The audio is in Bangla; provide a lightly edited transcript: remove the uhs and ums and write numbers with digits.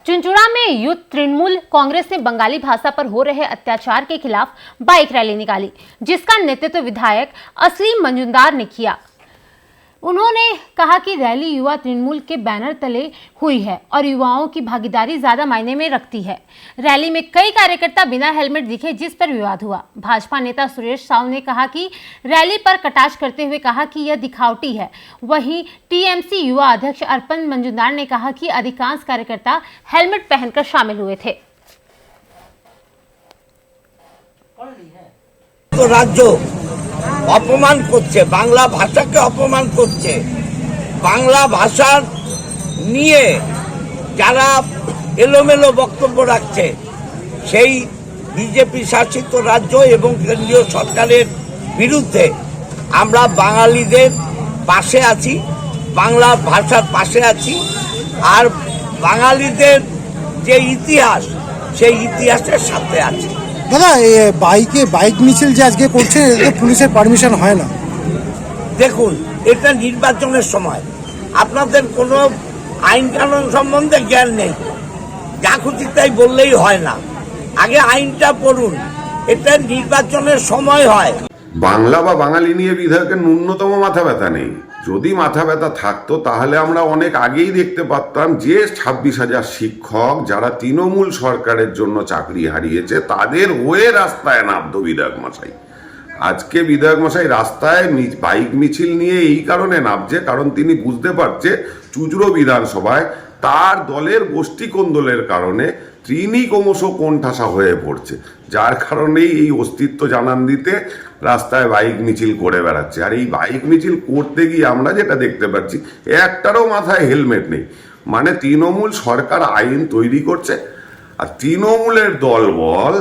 चुनचुड़ा में यूथ तृणमूल कांग्रेस ने बंगाली भाषा पर हो रहे अत्याचार के खिलाफ बाइक रैली निकाली, जिसका नेतृत्व विधायक असलीम मंजूरदार ने किया। उन्होंने कहा कि रैली युवा तृणमूल के बैनर तले हुई है और युवाओं की भागीदारी ज्यादा मायने में रखती है। रैली में कई कार्यकर्ता बिना हेलमेट दिखे, जिस पर विवाद हुआ। भाजपा नेता सुरेश साहू ने कहा कि रैली पर कटाक्ष करते हुए कहा कि यह दिखावटी है। वहीं टीएमसी युवा अध्यक्ष अर्पण मंजूरदार ने कहा कि अधिकांश कार्यकर्ता हेलमेट पहनकर शामिल हुए थे। तो राज्य अपमान करছে, বাংলা ভাষাকে অপমান করছে। বাংলা ভাষার নিয়ে যারা এলোমেলো বক্তব্য রাখছে সেই বিজেপি শাসিত রাজ্য এবং কেন্দ্রীয় সরকারের বিরুদ্ধে আমরা বাঙালিদের পাশে আছি, বাংলা ভাষার পাশে আছি। আর বাঙালিদের যে ইতিহাস সেই ইতিহাসের সাথে আছি। দাদা, বাইক মিছিল যে আজকে করছে এতে পুলিশের পারমিশন হয় না। দেখুন, এটা নির্বাচনের সময়, আপনাদের কোনো আইন কানুন সম্বন্ধে জ্ঞান নেই, যা খুশি তাই বললেই হয় না। আগে আইনটা পড়ুন, এটা নির্বাচনের সময় হয়। বাংলা বা বাঙালি নিয়ে বিধায়কের ন্যূনতম মাথা ব্যথা নেই। যদি মাথা ব্যথা থাকতো তাহলে আমরা অনেক আগেই দেখতে পারতাম যে 26,000 শিক্ষক যারা তৃণমূল সরকারের জন্য চাকরি হারিয়েছে তাদের হয়ে রাস্তায় নামতো বিধায়ক মশাই। আজকে বিধায়ক মশাই রাস্তায় বাইক মিছিল নিয়ে এই কারণে নামছে কারণ তিনি বুঝতে পারছে চুঁচুড়ো বিধানসভায় তার দলের গোষ্ঠী কোন্দলের কারণে তিনি ক্রমশ কোণঠাসা হয়ে পড়ছে, যার কারণেই এই অস্তিত্ব জানান দিতে রাস্তায় বাইক মিছিল করে বেড়াচ্ছে। আর এই বাইক মিছিল করতে গিয়ে আমরা যেটা দেখতে পাচ্ছি একটারও মাথায় হেলমেট নেই। মানে তৃণমূল সরকার আইন তৈরি করছে আর তৃণমূলের দলবল